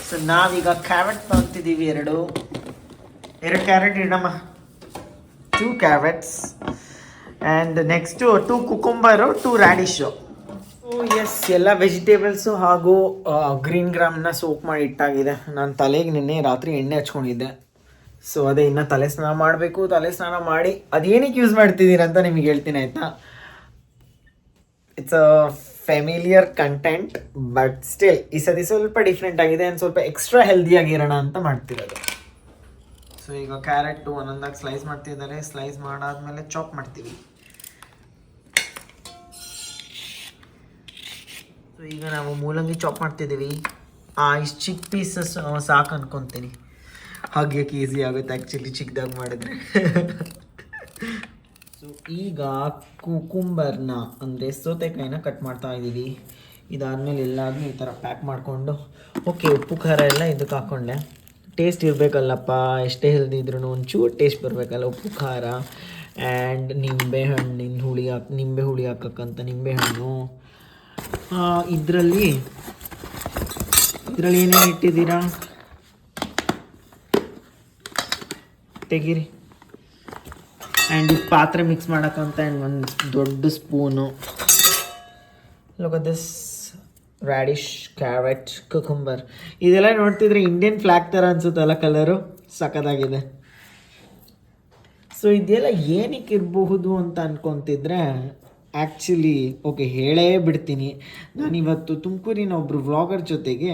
So ನಾವೀಗ carrot ತೊಗೊತಿದ್ದೀವಿ ಎರಡು ಕ್ಯಾರೆಟ್ ಇಡಮ್ಮ 2 carrots and next 2 cucumber 2 radish. Yes, ಎಲ್ಲ ವೆಜಿಟೇಬಲ್ಸು ಹಾಗೂ ಗ್ರೀನ್ ಗ್ರಾಮ್ನ ಸೋಕ್ ಮಾಡಿ ಇಟ್ಟಾಗಿದೆ. ನಾನು ತಲೆಗೆ ನಿನ್ನೆ ರಾತ್ರಿ ಎಣ್ಣೆ ಹಚ್ಕೊಂಡಿದ್ದೆ. ಸೊ ಅದೇ ಇನ್ನು ತಲೆ ಸ್ನಾನ ಮಾಡಬೇಕು. ತಲೆ ಸ್ನಾನ ಮಾಡಿ ಅದೇನಕ್ಕೆ ಯೂಸ್ ಮಾಡ್ತಿದ್ದೀರ ಅಂತ ನಿಮಗೆ ಹೇಳ್ತೀನಿ ಆಯಿತಾ. It's a familiar content but still ಈ ಸತಿ ಸ್ವಲ್ಪ ಡಿಫ್ರೆಂಟ್ ಆಗಿದೆ ಆ್ಯಂಡ್ ಸ್ವಲ್ಪ ಎಕ್ಸ್ಟ್ರಾ ಹೆಲ್ದಿಯಾಗಿರೋಣ ಅಂತ ಮಾಡ್ತಿರೋದು. ಸೊ ಈಗ ಕ್ಯಾರೆಟು ಒಂದೊಂದಾಗಿ ಸ್ಲೈಸ್ ಮಾಡ್ತಿದ್ದಾರೆ. ಸ್ಲೈಸ್ ಮಾಡಾದ್ಮೇಲೆ ಚಾಪ್ ಮಾಡ್ತೀವಿ. ಸೊ ಈಗ ನಾವು ಮೂಲಂಗಿ ಚಾಪ್ ಮಾಡ್ತಿದ್ದೀವಿ. ಇಷ್ಟು ಚಿಕ್ಕ ಪೀಸಸ್ ಸಾಕು ಅನ್ಕೊತೀನಿ. ಹಾಗೆ ಈಸಿ ಆಗುತ್ತೆ ಆ್ಯಕ್ಚುಲಿ ಚಿಕ್ಕದಾಗಿ ಮಾಡಿದ್ರೆ. ಸೊ ಈಗ ಕುಕುಂಬರ್ನ ಅಂದರೆ ಸೌತೆಕಾಯಿನ ಕಟ್ ಮಾಡ್ತಾ ಇದ್ದೀವಿ. ಇದಾದಮೇಲೆ ಎಲ್ಲಾದ್ರೂ ಈ ಥರ ಪ್ಯಾಕ್ ಮಾಡಿಕೊಂಡು ಓಕೆ ಉಪ್ಪು ಖಾರ ಎಲ್ಲ ಇದಕ್ಕೆ ಹಾಕ್ಕೊಂಡೆ. ಟೇಸ್ಟ್ ಇರಬೇಕಲ್ಲಪ್ಪ, ಎಷ್ಟೇ ಹೆಲ್ದಿ ಇದ್ರೂ ಒಂಚೂರು ಟೇಸ್ಟ್ ಬರಬೇಕಲ್ಲ. ಉಪ್ಪು ಖಾರ ಆ್ಯಂಡ್ ನಿಂಬೆ ಹುಳಿ ಹಾಕಕ್ಕಂತ ನಿಂಬೆಹಣ್ಣು. ಇದರಲ್ಲಿ ಏನೇನು ಇಟ್ಟಿದ್ದೀರಾ ತೆಗೀರಿ. ಆ್ಯಂಡ್ ಈ ಪಾತ್ರೆ ಮಿಕ್ಸ್ ಮಾಡೋಕ್ಕಂತ ಆ್ಯಂಡ್ ಒಂದು ದೊಡ್ಡ spoon. Look at this radish, carrot, cucumber. ಇದೆಲ್ಲ ನೋಡ್ತಿದ್ರೆ ಇಂಡಿಯನ್ ಫ್ಲ್ಯಾಗ್ ಥರ ಅನ್ಸುತ್ತಲ್ಲ, ಕಲರು ಸಖತ್ತಾಗಿದೆ. ಸೊ ಇದೆಲ್ಲ ಏನಕ್ಕೆ ಇರಬಹುದು ಅಂತ ಅನ್ಕೊತಿದ್ರೆ ಆ್ಯಕ್ಚುಲಿ ಓಕೆ ಹೇಳೇ ಬಿಡ್ತೀನಿ. ನಾನಿವತ್ತು ತುಮಕೂರಿನ ಒಬ್ಬರು ವ್ಲಾಗರ್ ಜೊತೆಗೆ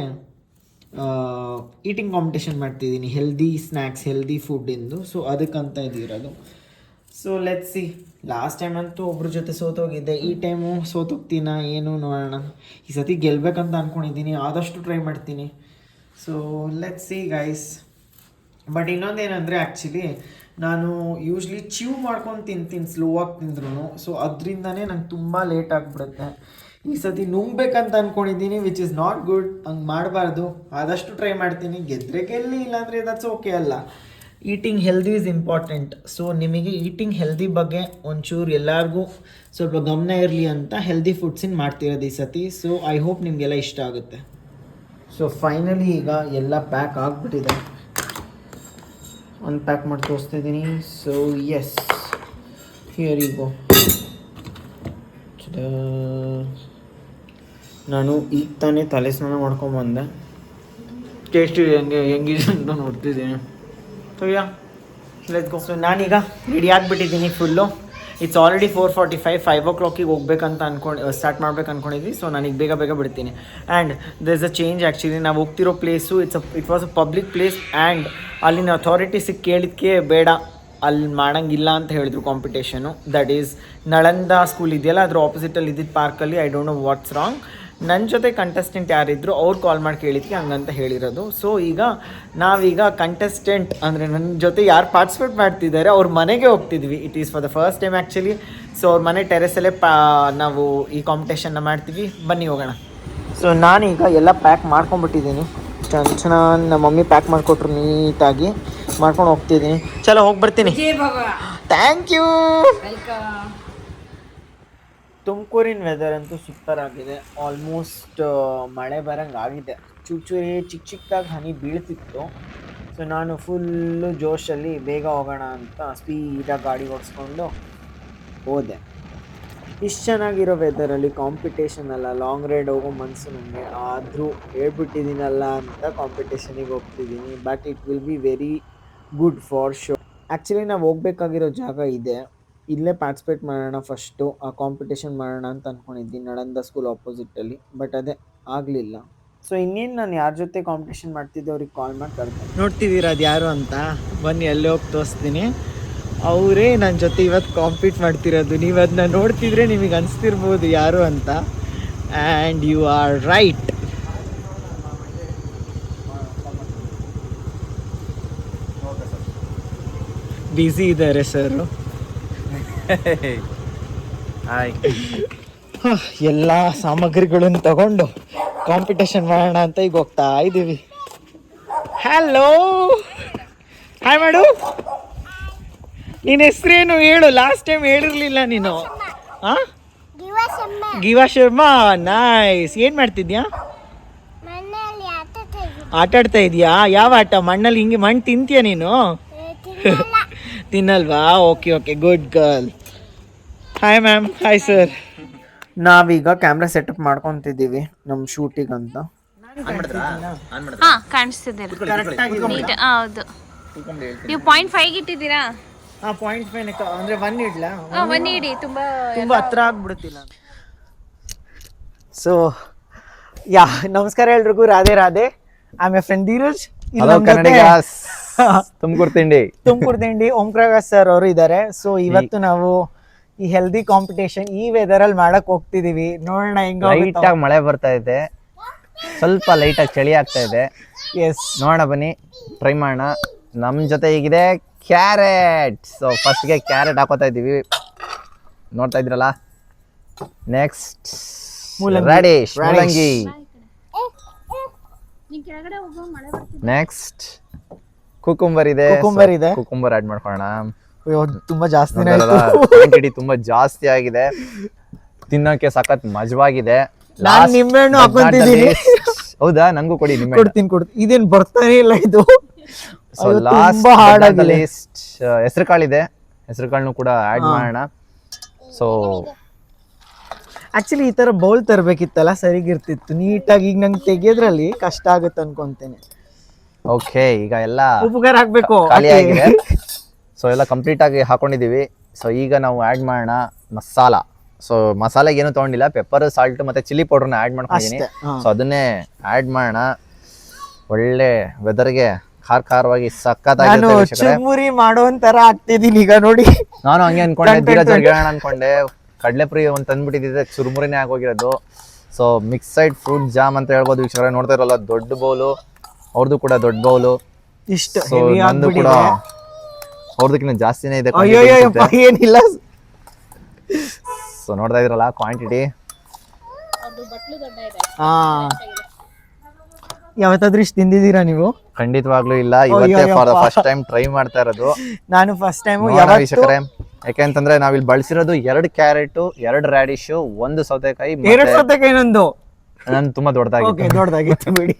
ಈಟಿಂಗ್ ಕಾಂಪಿಟೇಷನ್ ಮಾಡ್ತಿದ್ದೀನಿ, ಹೆಲ್ದಿ ಸ್ನ್ಯಾಕ್ಸ್, ಹೆಲ್ದಿ ಫುಡ್ಡಿಂದು. ಸೊ ಅದಕ್ಕಂತ ಇದಿರೋದು. So let's see. Last time ಅಂತೂ ಒಬ್ರ ಜೊತೆ ಸೋತೋಗಿದ್ದೆ. ಈ ಟೈಮು ಸೋತೋಗ್ತೀನ ಏನು ನೋಡೋಣ. ಈ ಸತಿ ಗೆಲ್ಬೇಕಂತ ಅಂದ್ಕೊಂಡಿದ್ದೀನಿ, ಆದಷ್ಟು ಟ್ರೈ ಮಾಡ್ತೀನಿ. So let's see guys. But ಇನ್ನೊಂದೇನೆಂದರೆ ಆ್ಯಕ್ಚುಲಿ ನಾನು ಯೂಶ್ವಲಿ ಚ್ಯೂ ಮಾಡ್ಕೊಂಡು ತಿಂತೀನಿ ಸ್ಲೋವಾಗಿ ತಿಂದ್ರೂ. ಸೊ ಅದರಿಂದನೇ ನಂಗೆ ತುಂಬ ಲೇಟ್ ಆಗಿಬಿಡುತ್ತೆ. ಈ ಸತಿ ನುಂಗ್ಬೇಕಂತ ಅಂದ್ಕೊಂಡಿದ್ದೀನಿ, ವಿಚ್ ಇಸ್ ನಾಟ್ ಗುಡ್. ಹಂಗೆ ಮಾಡಬಾರ್ದು. ಆದಷ್ಟು ಟ್ರೈ ಮಾಡ್ತೀನಿ. ಗೆದ್ದರೆ ಗೆಲ್ಲಿ, ಇಲ್ಲಾಂದರೆ ದಟ್ಸ್ ಓಕೆ ಅಲ್ಲ. Eating healthy is important. So ನಿಮಗೆ ಈಟಿಂಗ್ ಹೆಲ್ದಿ ಬಗ್ಗೆ ಒಂಚೂರು ಎಲ್ಲರಿಗೂ ಸ್ವಲ್ಪ ಗಮನ ಇರಲಿ ಅಂತ ಹೆಲ್ದಿ ಫುಡ್ಸಿನ ಮಾಡ್ತಿರೋದು ಈ ಸತಿ. ಸೊ ಐ ಹೋಪ್ ನಿಮಗೆಲ್ಲ ಇಷ್ಟ ಆಗುತ್ತೆ. ಸೊ ಫೈನಲಿ ಈಗ ಎಲ್ಲ ಪ್ಯಾಕ್ ಆಗಿಬಿಟ್ಟಿದೆ. ಅನ್ಪ್ಯಾಕ್ ಮಾಡಿ ತೋರಿಸ್ತಿದ್ದೀನಿ. So yes, here you go. ನಾನು ಈಗ ತಾನೇ ತಲೆ ಸ್ನಾನ ಮಾಡ್ಕೊಂಬಂದೆ. ಟೇಸ್ಟಿ ಹೆಂಗಿದೆ ಅಂತ ನೋಡ್ತಿದ್ದೀನಿ. So ya let's go. So ನಾನೀಗ ರೆಡಿ ಆಗಿಬಿಟ್ಟಿದ್ದೀನಿ ಫುಲ್ಲು. ಇಟ್ಸ್ ಆಲ್ರೆಡಿ 4:45, 5 o'clock ಹೋಗ್ಬೇಕಂತ ಸ್ಟಾರ್ಟ್ ಮಾಡ್ಬೇಕು ಅಂದ್ಕೊಂಡಿದ್ವಿ. ಸೊ ನಾನೀಗ ಬೇಗ ಬಿಡ್ತೀನಿ. And there is a change actually. ನಾವು ಹೋಗ್ತಿರೋ place it was a public place. And ಅಲ್ಲಿನ ಅಥಾರಿಟೀಸಿಗೆ ಕೇಳಿದ್ದಕ್ಕೆ ಬೇಡ, ಅಲ್ಲಿ ಮಾಡೋಂಗಿಲ್ಲ ಅಂತ ಹೇಳಿದ್ರು competition. That is Nalanda school ಇದೆಯಲ್ಲ, ಅದ್ರ ಆಪೋಸಿಟಲ್ಲಿ ಇದ್ದಿದ್ದು ಪಾರ್ಕಲ್ಲಿ. I don't know what's wrong. ನನ್ನ ಜೊತೆ ಕಂಟೆಸ್ಟೆಂಟ್ ಯಾರಿದ್ರು ಅವ್ರು ಕಾಲ್ ಮಾಡಿ ಕೇಳಿದ್ವಿ, ಹಂಗಂತ ಹೇಳಿರೋದು. ಸೊ ಈಗ ನಾವೀಗ ಕಂಟೆಸ್ಟೆಂಟ್ ಅಂದರೆ ನನ್ನ ಜೊತೆ ಯಾರು ಪಾರ್ಟಿಸಿಪೇಟ್ ಮಾಡ್ತಿದ್ದಾರೆ ಅವ್ರ ಮನೆಗೆ ಹೋಗ್ತಿದ್ವಿ. It is for the first time actually. So ಅವ್ರ ಮನೆ ಟೆರೆಸಲ್ಲೇ ನಾವು ಈ ಕಾಂಪಿಟೇಷನ್ನ ಮಾಡ್ತೀವಿ. ಬನ್ನಿ ಹೋಗೋಣ. ಸೊ ನಾನೀಗ ಎಲ್ಲ ಪ್ಯಾಕ್ ಮಾಡ್ಕೊಂಬಿಟ್ಟಿದ್ದೀನಿ. ಚೆನ್ನಾಗಿ ನಮ್ಮ ಮಮ್ಮಿ ಪ್ಯಾಕ್ ಮಾಡಿಕೊಟ್ರು, ನೀಟಾಗಿ ಮಾಡ್ಕೊಂಡು ಹೋಗ್ತಿದ್ದೀನಿ. ಚಲೋ ಹೋಗಿ ಬರ್ತೀನಿ. Thank you. ತುಮಕೂರಿನ ವೆದರ್ ಅಂತೂ ಸೂಪರ್ ಆಗಿದೆ. ಆಲ್ಮೋಸ್ಟ್ ಮಳೆ ಬರೋಂಗೆ ಆಗಿದೆ. ಚೂಚೂರಿ ಚಿಕ್ಕದಾಗಿ ಹನಿ ಬೀಳ್ತಿತ್ತು. ಸೊ ನಾನು ಫುಲ್ಲು ಜೋಶಲ್ಲಿ ಬೇಗ ಹೋಗೋಣ ಅಂತ ಸ್ಪೀಡಾಗಿ ಗಾಡಿ ಓಡಿಸ್ಕೊಂಡು ಹೋದೆ. ಇಷ್ಟು ಚೆನ್ನಾಗಿರೋ ವೆದರಲ್ಲಿ ಕಾಂಪಿಟೇಷನ್ ಅಲ್ಲ, ಲಾಂಗ್ ರೈಡ್ ಹೋಗೋ ಮನಸ್ಸು ನನಗೆ. ಆದರೂ ಹೇಳ್ಬಿಟ್ಟಿದ್ದೀನಲ್ಲ ಅಂತ ಕಾಂಪಿಟೇಷನಿಗೆ ಹೋಗ್ತಿದ್ದೀನಿ. But it will be very good for sure. Actually ನಾವು ಹೋಗ್ಬೇಕಾಗಿರೋ ಜಾಗ ಇದೆ, ಇಲ್ಲೇ ಪಾರ್ಟಿಸಿಪೇಟ್ ಮಾಡೋಣ ಫಸ್ಟು, ಆ ಕಾಂಪಿಟೇಷನ್ ಮಾಡೋಣ ಅಂತ ಅಂದ್ಕೊಂಡಿದ್ದೀನಿ ನಳಂದ ಸ್ಕೂಲ್ ಆಪೋಸಿಟಲ್ಲಿ. ಬಟ್ ಅದೇ ಆಗಲಿಲ್ಲ. ಸೊ ಇನ್ನೇನು ನಾನು ಯಾರ ಜೊತೆ ಕಾಂಪಿಟೇಷನ್ ಮಾಡ್ತಿದ್ದೆ ಅವ್ರಿಗೆ ಕಾಲ್ ಮಾಡಿ ಕರ್ಕೊಂಡು ನೋಡ್ತಿದ್ದೀರ ಅದು ಯಾರು ಅಂತ. ಬನ್ನಿ ಅಲ್ಲಿ ಹೋಗಿ ತೋರಿಸ್ತೀನಿ. ಅವರೇ ನನ್ನ ಜೊತೆ ಇವತ್ತು ಕಾಂಪೀಟ್ ಮಾಡ್ತಿರೋದು. ನೀವು ಅದನ್ನ ನೋಡ್ತಿದ್ರೆ ನಿಮಗೆ ಅನಿಸ್ತಿರ್ಬೋದು ಯಾರು ಅಂತ. And you are right. Busy ಇದ್ದಾರೆ ಸರು. ಎಲ್ಲ ಸಾಮಗ್ರಿಗಳನ್ನು ತಗೊಂಡು ಕಾಂಪಿಟೇಷನ್ ಮಾಡೋಣ ಅಂತ ಈಗ ಹೋಗ್ತಾ ಇದ್ದೀವಿ. ಹಲೋ, ಹಾಯ್ ಮಾಡು. ನಿನ್ನ ಹೆಸರೇನು ಹೇಳು, ಲಾಸ್ಟ್ ಟೈಮ್ ಹೇಳಿರ್ಲಿಲ್ಲ ನೀನು. ಹಾಂ, ಗಿವಾ ಶರ್ಮಾ. ನೈಸ್. ಏನು ಮಾಡ್ತಿದ್ಯಾ? ಆಟ ಆಡ್ತಾ ಇದೀಯಾ? ಯಾವ ಆಟ? ಮಣ್ಣಲ್ಲಿ ಹಿಂಗೆ ಮಣ್ಣು ತಿಂತೀಯ ನೀನು? ತಿನ್ನಲ್ವಾ? Okay okay, good girl. Hi ma'am. Hi sir. ನಾವೀಗ ಕ್ಯಾಮ್ರಾ ಸೆಟಪ್ ಮಾಡ್ಕೊತಿದ್ದೀವಿ ನಮ್ಮ ಶೂಟಿಗಂತ. ಕಾಣಿಸ್ತಿದ್ದೀರಾ? ಹೌದು. ನೀವು 0.5 ಇಟ್ಟಿದ್ದೀರಾ? 0.5 ಅಂದ್ರೆ 1 ಇಡ್ಲಾ? 1 ಇಡಿ. ತುಂಬಾ ಹತ್ರ ಆಗ್ಬಿಡುತ್ತಿಲ್ಲ. ಸೊ ಯಾ, ನಮಸ್ಕಾರ ಎಲ್ರಿಗೂ. Radhe Radhe. I am A friend Dheeraj. Tumakuru ತಿಂಡಿ ಓಂ ಪ್ರಕಾಶ್ ಸರ್ ಅವರು ಇದ್ದಾರೆ. ಸೊ ಇವತ್ತು ನಾವು ಈ ಹೆಲ್ದಿ ಕಾಂಪಿಟೇಷನ್ ಈ ವೆದರ್ ಅಲ್ಲಿ ಮಾಡಕ್ ಹೋಗ್ತಿದೀವಿ. ನೋಡೋಣ ಹೆಂಗ. ಲೈಟ್ ಆಗಿ ಮಳೆ ಬರ್ತಾ ಇದೆ, ಸ್ವಲ್ಪ ಲೈಟ್ ಆಗಿ ಚಳಿ ಆಗ್ತಾ ಇದೆ. ಎಸ್, ನೋಡೋಣ ಬನ್ನಿ, ಟ್ರೈ ಮಾಡೋಣ. ನಮ್ ಜೊತೆ ಈಗಿದೆ ಕ್ಯಾರೆಟ್. ಸೊ ಫಸ್ಟ್ ಗೆ ಕ್ಯಾರೆಟ್ ಹಾಕೋತಾ ಇದೀವಿ, ನೋಡ್ತಾ ಇದ್ರಲ್ಲ. ನೆಕ್ಸ್ಟ್ ರೆಡಿಶ್ ಮೂಲಂಗಿ. ನೆಕ್ಸ್ಟ್ ಕುಕುಂಬರ್ ಇದೆ. ಕುಕುಂಬರ್ ಆಡ್ ಮಾಡ್ಕೊಳ್ಳೋಣ. ತುಂಬಾ ಜಾಸ್ತಿ ಕ್ವಾಂಟಿಟಿ ತುಂಬಾ ಜಾಸ್ತಿ ಆಗಿದೆ, ತಿನ್ನೋಕೆ ಸಖತ್ ಮಜವಾಗಿದೆ. ನಿಂಬೆಹಣ್ಣು ಹಾಕೊಂತಿದ್ದೀನಿ. ಹೌದಾ? ನಂಗೂ ಕೊಡಿ ನಿಂಬೆ. ಕೊಡ್ತೀನಿ. ಇದೇನ್ ಬರ್ತಾನೆ ಇಲ್ಲ ಇದು. ಸೊ ಲಾಸ್ಟ್ ಹೆಸರು ಕಾಳಿದೆ, ಹೆಸರು ಕಾಳನ್ನು ಕೂಡ ಆಡ್ ಮಾಡೋಣ. ಸೊ ಆಕ್ಚುಲಿ ಈ ತರ ಬೌಲ್ ತರಬೇಕಿತ್ತಲ್ಲ, ಸರಿಗಿರ್ತಿತ್ತು ನೀಟಾಗಿ. ಈಗ ನಂಗೆ ತೆಗಿಯೋದ್ರಲ್ಲಿ ಕಷ್ಟ ಆಗುತ್ತೆ ಅನ್ಕೊಂತೇನೆ. ಓಕೆ, ಈಗ ಎಲ್ಲ ಉಪಕಾರ ಹಾಕ್ಬೇಕು, ಖಾಲಿ ಆಗಿದೆ. ಸೊ ಎಲ್ಲ ಕಂಪ್ಲೀಟ್ ಆಗಿ ಹಾಕೊಂಡಿದೀವಿ. ಸೊ ಈಗ ನಾವು ಆಡ್ ಮಾಡೋಣ ಮಸಾಲ. ಸೊ ಮಸಾಲೆಗೆ ಏನು ತಗೊಂಡಿಲ್ಲ, ಪೆಪ್ಪರ್, ಸಾಲ್ಟ್ ಮತ್ತೆ ಚಿಲ್ಲಿ ಪೌಡರ್ನ ಆಡ್ ಮಾಡ್ಕೊಂಡಿದ್ದೀನಿ. ಸೊ ಅದನ್ನೇ ಆಡ್ ಮಾಡೋಣ. ಒಳ್ಳೆ ವೆದರ್ಗೆ ಖಾರವಾಗಿ ಸಖತ್ತಾಗಿ ಚುರುಮುರಿ ಮಾಡೋಂತರ ಆಗ್ತಿದೀನಿ ಈಗ ನೋಡಿ. ನಾನು ಹಂಗೆ ಅನ್ಕೊಂಡೆ, ಧೀರಜ್ ಅವ್ರಿಗೆ ಹೇಳೋಣ ಅನ್ಕೊಂಡೆ. ಕಡಲೆಪುರಿ ಒಂದು ತಂದ್ಬಿಟ್ಟಿದ್ದೆ, ಚುರುಮುರಿನೇ ಆಗೋಗಿರೋದು. ಸೊ ಮಿಕ್ಸೈಡ್ ಫ್ರೂಟ್ ಜಾಮ್ ಅಂತ ಹೇಳ್ಬೋದು ವೀಕ್ಷಕರೇ. ನೋಡ್ತಾ ಇರಲ್ಲ, ದೊಡ್ಡ ಬೌಲು, ಅವ್ರದ್ದು ಕೂಡ ದೊಡ್ಡ ಬೌಲು. ಇಷ್ಟು ನಂದು ಕೂಡ ಅವ್ರದಕ್ಕಿಂತ ಜಾಸ್ತಿನೇ ಇದೆ. ಏನಿಲ್ಲ. ಸೊ ನೋಡ್ತಾ ಇದ್ರಲ್ಲ ಕ್ವಾಂಟಿಟಿ. ಯಾವತ್ತಾದ್ರೂ ಇಷ್ಟು ತಿಂದಿದ್ದೀರಾ ನೀವು? ಖಂಡಿತವಾಗ್ಲೂ ಇಲ್ಲ, ಇವತ್ತೇ for the first time try ಮಾಡ್ತಾ ಇರೋದು. ನಾನು ಫಸ್ಟ್ ಟೈಮ್. ವೀಕ್ಷಕರೇ, ಯಾಕೆಂತಂದ್ರೆ ನಾವಿಲ್ಲಿ ಬಳಸಿರೋದು 2 ಕ್ಯಾರೆಟ್, 2 ರ್ಯಾಡಿಶ್, 1 ಸೌತೆಕಾಯಿ. 2 ಸೌತೆಕಾಯಿ ನಂದು ತುಂಬಾ ದೊಡ್ಡದಾಗಿತ್ತು ಬಿಡಿ.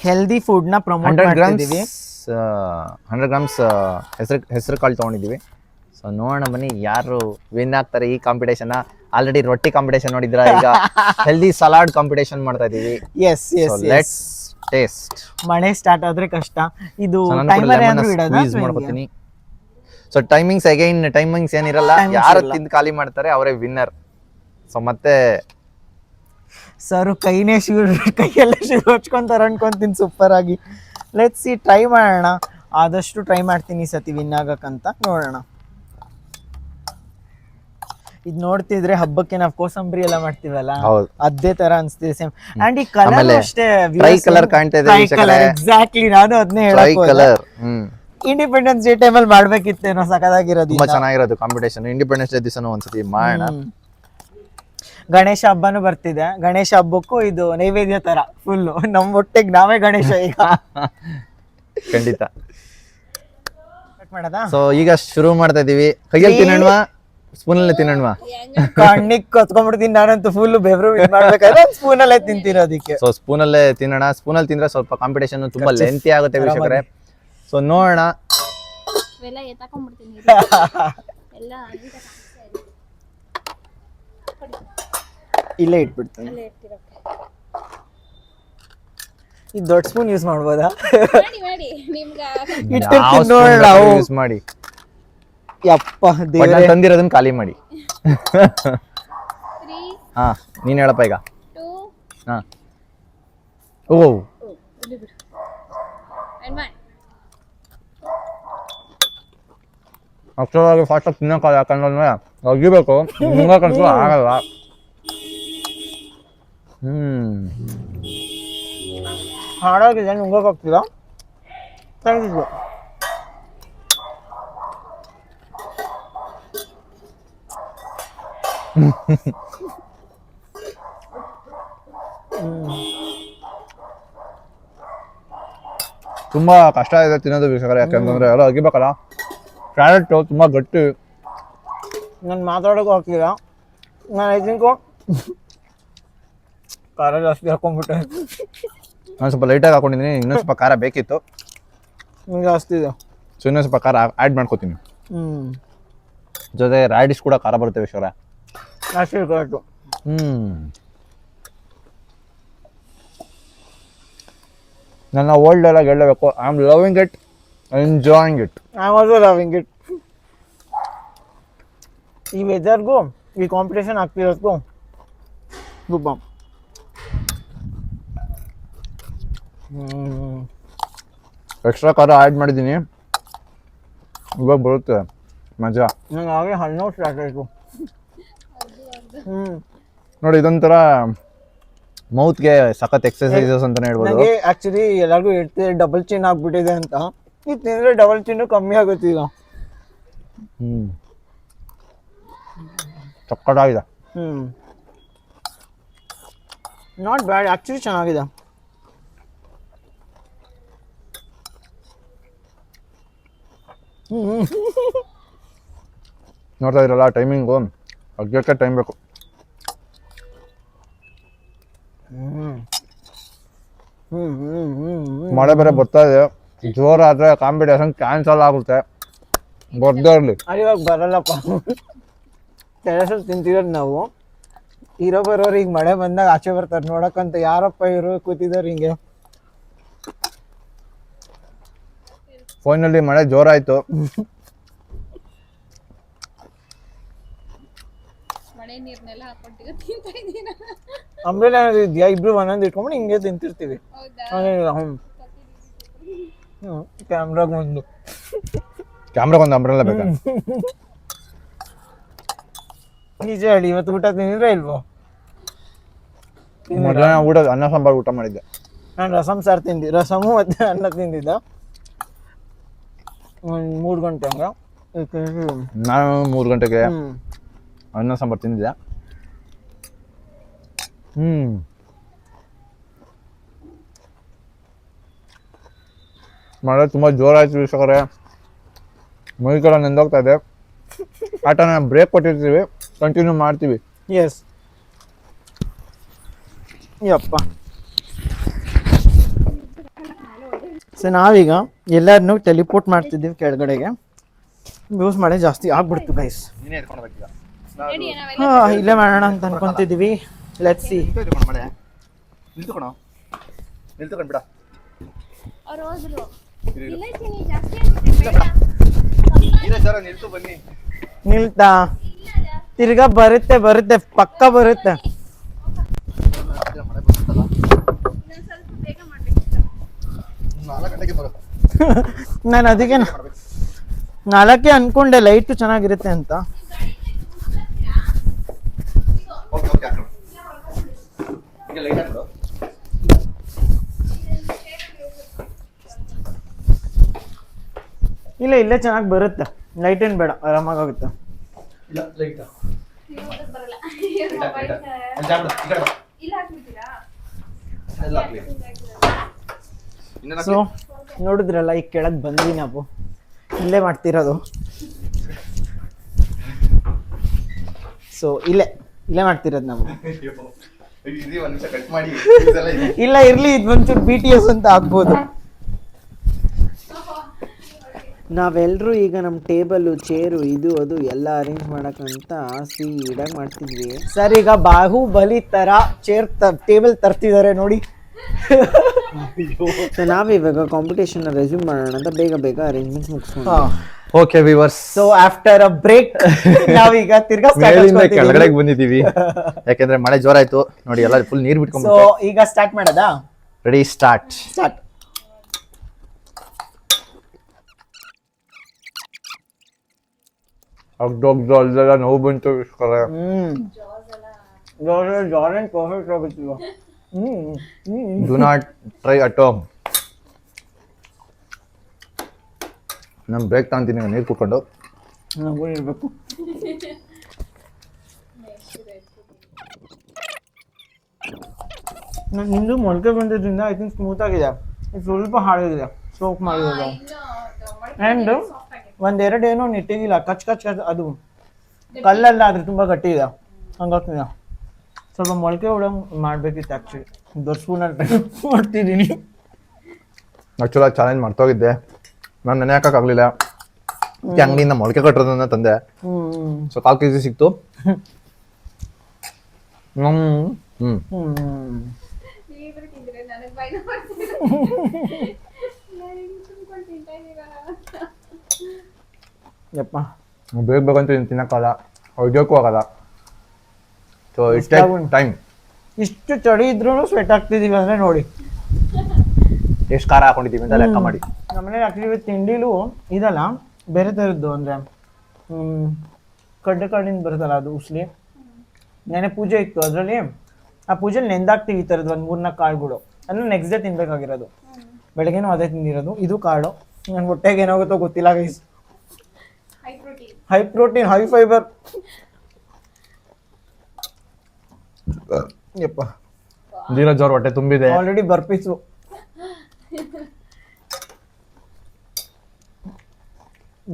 ಹೆಲ್ದಿ ಫುಡ್ ನ ಪ್ರಮೋಟ್ ಮಾಡ್ತಿದೀವಿ. 100 ಗ್ರಾಮ್ಸ್ ಹೆಸರು ಕಾಳು ತಗೊಂಡಿದೀವಿ. ಸೊ ನೋಡೋಣ ಬನ್ನಿ ಯಾರು ವಿನ್ ಆಗ್ತಾರೆ ಈ ಕಾಂಪಿಟೇಷನ್. ಆಲ್ರೆಡಿ ರೊಟ್ಟಿ ಕಾಂಪಿಟೇಷನ್ ನೋಡಿದ್ರ, ಈಗ ಹೆಲ್ದಿ ಸಲಾಡ್ ಕಾಂಪಿಟೇಷನ್ ಮಾಡ್ತಾ ಇದೀವಿ. Yes yes, let's taste. ಮಳೆ ಸ್ಟಾರ್ಟ್ ಆದ್ರೆ ಕಷ್ಟ. ಇದು ಮಾಡ್ಕೊತೀನಿ. ಸೊ ಟೈಮಿಂಗ್ಸ್ ಏನಿರಲ್ಲ, ಯಾರು ತಿಂದು ಖಾಲಿ ಮಾಡ್ತಾರೆ ಅವರೇ ವಿನ್ನರ್. ಸೊ ಮತ್ತೆ ಸರ್ ಕೈಯೆಲ್ಲ ಶುರು ಹಚ್ಕೊಂತಾರೆ ಅನ್ಕೊಂತೀನಿ ಸೂಪರ್ ಆಗಿ. ಲೆಟ್ಸ್ ಸಿ, ಟ್ರೈ ಮಾಡೋಣ. ಆದಷ್ಟು ಟ್ರೈ ಮಾಡ್ತೀನಿ ಈ ಸತಿ ವಿನ್ ಆಗಕ್ಕಂತ. ನೋಡೋಣ. ಇದ್ ನೋಡ್ತಿದ್ರೆ ಹಬ್ಬಕ್ಕೆ ನಾವು ಕೋಸಂಬರಿ ಎಲ್ಲ ಮಾಡ್ತೀವಲ್ಲ, ಅದೇ ತರ ಅನ್ಸ್ತಿದೆ ಸೇಮ್. ಅಂಡ್ ಈ ಕಲರ್ ಅಷ್ಟೇ ಕಲರ್ ಕಾಣ್ತಾ ಇದೆ. ಎಕ್ಸಾಕ್ಟ್ಲಿ, ನಾನು ಅದನ್ನೇ ಇಂಡಿಪೆಂಡೆನ್ಸ್ ಡೇ ಟೈಮ್ ಅಲ್ಲಿ ಮಾಡ್ಬೇಕಿತ್ತೇನೋ, ಸಖತ್ತಾಗಿರೋದು. ತುಂಬಾ ಚೆನ್ನಾಗಿರೋದು ಕಾಂಪಿಟೇಷನ್. ಇಂಡಿಪೆಂಡೆನ್ಸ್ ಡೇ ದಿವಸನೂ ಒಂದ್ಸತಿ ಮಾಡೋಣ. ಗಣೇಶ ಹಬ್ಬನೂ ಬರ್ತಿದೆ. ಗಣೇಶ ಹಬ್ಬಕ್ಕೂ ಇದು ನೈವೇದ್ಯ ತರ ಫುಲ್ ನಮ್ ಹೊಟ್ಟೆಗೆ ನಾವೇ ಗಣೇಶ ಈಗ. ಖಂಡಿತ. ಸೊ ಈಗ ಶುರು ಮಾಡ್ತಾ ಇದೀವಿ. ಕೈಯಲ್ಲಿ ತಿನ್ನೋಣ, ಸ್ಪೂನಲ್ಲೇ ತಿನ್ನೋಣ. ಕಣ್ಣಿಗೆ ಕತ್ಕೊಂಡ್ಬಿಡ್ತೀನಿ ನಾನಂತೂ. ಫುಲ್ ಬೆವರು ಮಾಡ್ಬೇಕಾದ್ರೆ ಸ್ಪೂನಲ್ಲೇ ತಿಂತಿರೋದಕ್ಕೆ. ಸೊ ಸ್ಪೂನಲ್ಲೇ ತಿನ್ನೋಣ. ಸ್ಪೂನಲ್ಲಿ ತಿಂದ್ರೆ ಸ್ವಲ್ಪ ಕಾಂಪಿಟೇಷನ್ ತುಂಬಾ ಲೆಂತಿ ಆಗುತ್ತೆ ವೀಕ್ಷಕರೇ. ಸೊ ನೋಡೋಣ. ಇಲ್ಲೇ ಇಟ್ಬಿಡ್ತೀನಿ. ಈ ದೊಡ್ಡ ಸ್ಪೂನ್ ಯೂಸ್ ಮಾಡ್ಬೋದಾ? ಯೂಸ್ ಮಾಡಿ. ಯಪ್ಪ ದೇವ್ರೇ, ತಂದಿರೋದನ್ನ ಖಾಲಿ ಮಾಡಿ. ಹಾ, ನೀನ್ ಹೇಳಪ್ಪ ಈಗ. ಹಾ, ಓ ಅಷ್ಟೊಳಗೆ ಫಾಸ್ಟಾಗಿ ತಿನ್ನೋಕ್ಕಲ್ಲ, ಯಾಕಂದ್ರೆ ಅಗಿಬೇಕು, ಮುಂಗಕ್ಕಂತೂ ಆಗಲ್ಲ. ಹಾಳಾಗಿದೆ, ನುಂಗೋಕ್ಕಾಗ್ತಿಲ್ಲ. ಥ್ಯಾಂಕ್ಸ್. ತುಂಬಾ ಕಷ್ಟ ಇದೆ ತಿನ್ನೋದು ವೀಕ್ಷಕರೇ, ಯಾಕಂತಂದ್ರೆ ಎಲ್ಲ ಅಗಿಬೇಕಲ್ಲ. ಕ್ಯಾರೆಟ್ ತುಂಬಾ ಗಟ್ಟಿ. ನಾನು ಮಾತಾಡೋಕ್ಕೂ ಆಗ್ತಿಲ್ಲ. ನಾನು ಐ ಥಿಂಕು ಖಾರ ಜಾಸ್ತಿ ಹಾಕೊಂಡ್ಬಿಟ್ಟೆ. ನಾನು ಸ್ವಲ್ಪ ಲೈಟಾಗಿ ಹಾಕೊಂಡಿದ್ದೀನಿ, ಇನ್ನೊಂದು ಸ್ವಲ್ಪ ಖಾರ ಬೇಕಿತ್ತು, ಜಾಸ್ತಿ ಇದೆ. ಸೊ ಇನ್ನೊಂದು ಸ್ವಲ್ಪ ಖಾರ ಆ್ಯಡ್ ಮಾಡ್ಕೋತೀನಿ. ಜೊತೆ ರಾಡಿಶ್ ಕೂಡ ಖಾರ ಬರುತ್ತೆ ವಿಶ್ವರ. ಅಷ್ಟೇ ಕರೆಕ್ಟು. ನನ್ನ ಓಲ್ಡ್ ಎಲ್ಲ ಹೇಳಬೇಕು, I am loving it, enjoying it. I am also loving it. ಈ ವೆದರ್ಗೂ ಈ ಕಾಂಪಿಟೇಷನ್ ಆಗ್ತಿರೋದಕ್ಕೂ ಸೂಪರ್. ಎಕ್ಸ್ಟ್ರಾ ಖಾರ ಆ್ಯಡ್ ಮಾಡಿದ್ದೀನಿ, ಇವಾಗ ಬರುತ್ತೆ ಮಜಾ. ನಂಗೆ ಹಾಗೆ ಹಣ್ಣು ಸ್ಟಾರ್ಟ್ ಆಯಿತು. ನೋಡಿ, ಇದೊಂಥರ ಮೌತ್ಗೆ ಸಖತ್ ಎಕ್ಸರ್ಸೈಸಸ್ ಅಂತಾನೆ ಹೇಳ್ಬೋದು. ನನಗೆ ಆ್ಯಕ್ಚುಲಿ ಎಲ್ಲರಿಗೂ ಹೇಳ್ತಿದ್ರೆ ಡಬಲ್ ಚಿನ್ ಆಗ್ಬಿಟ್ಟಿದೆ ಅಂತ. ಇದು ತಿಂದರೆ ಡಬಲ್ ಚಿನ್ನು ಕಮ್ಮಿ ಆಗುತ್ತೆ ಈಗ. ಚಕ್ಕಟಾಗಿದೆ. ನಾಟ್ ಬ್ಯಾಡ್, ಆ್ಯಕ್ಚುಲಿ ಚೆನ್ನಾಗಿದೆ. ನೋಡ್ತಾ ಇದ್ರಲ್ಲ ಟೈಮಿಂಗು, ಅಗ್ಗಕ್ಕೆ ಟೈಮ್ ಬೇಕು. ಮಳೆ ಬೇರೆ ಬರ್ತಾ ಇದೆ, ಜೋರಾದ್ರೆ ಕಾಂಪಿಟೇಷನ್ ಕ್ಯಾನ್ಸಲ್ ಆಗುತ್ತೆ. ಬರ್ದೇ ಇರಲಿ. ಇವಾಗ ಬರಲ್ಲಪ್ಪ. ಟೆರೆಸಲ್ಲಿ ತಿಂತಿರೋದು ನಾವು. ಇರೋ ಬರೋರು ಈಗ ಮಳೆ ಬಂದಾಗ ಆಚೆ ಬರ್ತಾರೆ ನೋಡಕ್ಕಂತ. ಯಾರಪ್ಪ ಇವರು ಕೂತಿದ್ದಾರೆ ಹಿಂಗೆ. ಫೋನಲ್ಲಿ ಮಳೆ ಜೋರಾಯ್ತು. ಅಂಬ್ರೆಲಾ ಇದೆಯಾ? ಇಬ್ರು ಒಂದೊಂದು ಇಟ್ಕೊಂಡು ಹಿಂಗೆ ತಿಂತಿರ್ತೀವಿ. ಕ್ಯಾಮ್ರಾಗೊಂದು ಅಂಬ್ರೆಲಾ ಬೇಕಾ? ನಿಜ ಹೇಳಿ, ಇವತ್ತು ಊಟ ತಿಂದಿದ್ರೆ ಇಲ್ವೋ? ಮಧ್ಯಾಹ್ನ ಊಟ ಅನ್ನ ಸಾಂಬಾರು ಊಟ ಮಾಡಿದ್ದೆ. ನಾನು ರಸಮ್ ಸಾರು ತಿಂದಿ, ರಸಮು ಮತ್ತು ಅನ್ನ ತಿಂದಿದ್ದ. ಒಂದು 3 ಗಂಟೆ ಹಂಗ. ನಾನು 3 ಗಂಟೆಗೆ ಅನ್ನ ಸಾಂಬಾರು ತಿಂದಿದ್ದೆ. ಮಳೆ ತುಂಬ ಜೋರಾಯ್ತು ವೀಕ್ಷಕರೇ. ಮೈ ಕಡೆ ನೆಂದೋಗ್ತಾ ಇದೆ. ಆಟನ ಬ್ರೇಕ್ ಕೊಟ್ಟಿರ್ತೀವಿ, ಕಂಟಿನ್ಯೂ ಮಾಡ್ತೀವಿ. ಎಸ್ ಯಪ್ಪ. ಸೊ ನಾವೀಗ ಎಲ್ಲರನ್ನೂ ಟೆಲಿಪೋರ್ಟ್ ಮಾಡ್ತಿದ್ದೀವಿ ಕೆಳಗಡೆಗೆ. ಯೂಸ್ ಮಾಡಿ ಜಾಸ್ತಿ ಆಗ್ಬಿಡ್ತು ಗೈಸ್. ಇಲ್ಲೇ ಮಾಡೋಣ ಅಂತ ಅನ್ಕೊಂತಿದ್ದೀವಿ. Let's see. ನಿಲ್ತಾ ತಿರ್ಗಾ ಬರುತ್ತೆ ಪಕ್ಕ ಬರುತ್ತೆ. ನಾನು ಅದಕ್ಕೆ 4 ಅನ್ಕೊಂಡೆ ಲೈಟು ಚೆನ್ನಾಗಿರುತ್ತೆ ಅಂತ. ಇಲ್ಲೇ ಚೆನ್ನಾಗಿ ಬರುತ್ತೆ. ಲೈಟ್ ಏನು ಬೇಡ, ಆರಾಮಾಗುತ್ತೆ. ಸೊ ನೋಡಿದ್ರಲ್ಲ, ಈಗ ಕೆಳಗೆ ಬಂದ್ವಿ ನಾವು. ಇಲ್ಲೇ ಮಾಡ್ತಿರೋದು. ಸೊ ಇಲ್ಲೇ ಮಾಡ್ತಿರೋದು ನಾವು. ಇಲ್ಲ ಇರ್ಲಿ, ಇದು ಒಂಚೂರು BTS ಅಂತ ಆಗ್ಬೋದು. ನಾವೆಲ್ಲರೂ ಈಗ ನಮ್ಮ ಟೇಬಲು, ಚೇರು, ಇದು ಅದು ಎಲ್ಲ ಅರೇಂಜ್ ಮಾಡಕ್ಕಂತ ಸ್ಪೀಡಾಗಿ ಮಾಡ್ತಿದ್ವಿ. ಸರ್ ಈಗ ಬಾಹುಬಲಿ ಥರ ಟೇಬಲ್ ತರ್ತಿದ್ದಾರೆ ನೋಡಿ. ಸೊ ನಾವಿವಾಗ ಕಾಂಪಿಟೇಷನ್ ರೆಸ್ಯೂಮ್ ಮಾಡೋಣ ಅಂತ ಬೇಗ ಅರೇಂಜ್ಮೆಂಟ್ಸ್ ಮುಗಿಸ್ಕೊಂಡು. Okay viewers, so after a break ನಾವೀಗ ತಿರ್ಗಾ ಕೆಳಗಡೆಗೆ ಬಂದಿದ್ದೀವಿ. ಯಾಕೆಂದ್ರೆ ಮಳೆ ಜೋರಾಯ್ತು ನೋಡಿ, ಎಲ್ಲ ಫುಲ್ ನೀರು ಬಿಟ್ಕೊಂಡು. ಸೊ ಈಗ ಸ್ಟಾರ್ಟ್ ಮಾಡೋದಾ? Ready, start. ಅಲ್ಲೆಲ್ಲ ನೋವು ಬಂತು. Do not try at home. ನಾನು ಬ್ರೇಕ್ ತಗೊಂತೀನಿ ನೀರು ಕುಟ್ಕೊಂಡು. ಇರಬೇಕು. ನಿಂದು ಮೊಳಕೆ ಬಂದಿದ್ದರಿಂದ ಐ ಥಿಂಕ್ ಸ್ಮೂತ್ ಆಗಿದೆ. ಇದು ಸ್ವಲ್ಪ ಹಾಳಾಗಿದೆ, ಸೋಕ್ ಮಾಡಿರೋದು. ಆ್ಯಂಡ್ ಒಂದೆರಡು ಏನೋ ನೆಟ್ಟಿಗಿಲ್ಲ, ಕಚ್ ಅದು ಕಲ್ಲಲ್ಲ, ಆದರೆ ತುಂಬ ಗಟ್ಟಿ ಇದೆ, ಹಂಗಾಗ್ತಿದೆ. ಸ್ವಲ್ಪ ಮೊಳಕೆ ಹೊಡಂಗ್ ಮಾಡ್ಬೇಕಿತ್ತು ಆ್ಯಕ್ಚುಲಿ. ದೊಡ್ಡ ಸ್ಪೂನಲ್ಲಿ ಮಾಡ್ತಿದ್ದೀನಿ. ಆ್ಯಕ್ಚುಲಾಗಿ ಚಾಲೆಂಜ್ ಮಾಡ್ತೋಗಿದ್ದೆ, ನಾನು ನೆನೆ ಹಾಕೋಕ್ಕಾಗಲಿಲ್ಲ. ಅಂಗಡಿಯಿಂದ ಮೊಳಕೆ ಕಟ್ಟೋದನ್ನ ತಂದೆ. ಸೊ 4 kg ಸಿಕ್ತು. ಯಪ್ಪ ಬೇಗ ಬೇಕಂತ ತಿನ್ನಕ್ಕಾಗಲ್ಲ, ಹೊಯ್ಯೋಕ್ಕೂ ಆಗಲ್ಲ. ಸೊ ಇಷ್ಟೇ ಟೈಮ್. ಇಷ್ಟು ಚಳಿ ಇದ್ರೂ ಸ್ವೆಟ್ ಆಗ್ತಿದೀವಿ ಅಂದ್ರೆ ನೋಡಿ ಎಷ್ಟು ಖಾರ ಹಾಕೊಂಡಿದ್ದೀವಿ ಅಂತ ಲೆಕ್ಕ ಮಾಡಿ. ನಮ್ಮನೆ ಆಕ್ಚುಲಿ ತಿಂಡಿಲೂ ಇದಲ್ಲ ಬೇರೆ ಥರದ್ದು, ಅಂದರೆ ಕಡ್ಡೆ ಕಾಳಿಂದ ಬರುತ್ತಲ್ಲ ಅದು ಉಸ್ಲಿ. ನೆನೆ ಪೂಜೆ ಇತ್ತು, ಅದರಲ್ಲಿ ಆ ಪೂಜೆಲಿ ನೆಂದಾಕ್ತೀವಿ ಈ ಥರದ್ದು ಒಂದು 3-4 ಕಾಳುಗಳು. ಅದನ್ನು ನೆಕ್ಸ್ಟ್ ಡೇ ತಿನ್ಬೇಕಾಗಿರೋದು. ಬೆಳಗ್ಗೆನೂ ಅದೇ ತಿಂದಿರೋದು. ಇದು ಕಾಳು ನನ್ನ ಹೊಟ್ಟೆಗೆ ಏನಾಗುತ್ತೋ ಗೊತ್ತಿಲ್ಲ guys. High protein high fibre. ಯಪ್ಪ ಧೀರಜ್ ಅವ್ರ ಹೊಟ್ಟೆ ತುಂಬಿದೆ. ಆಲ್ರೆಡಿ ಬರ್ಪೀಸು.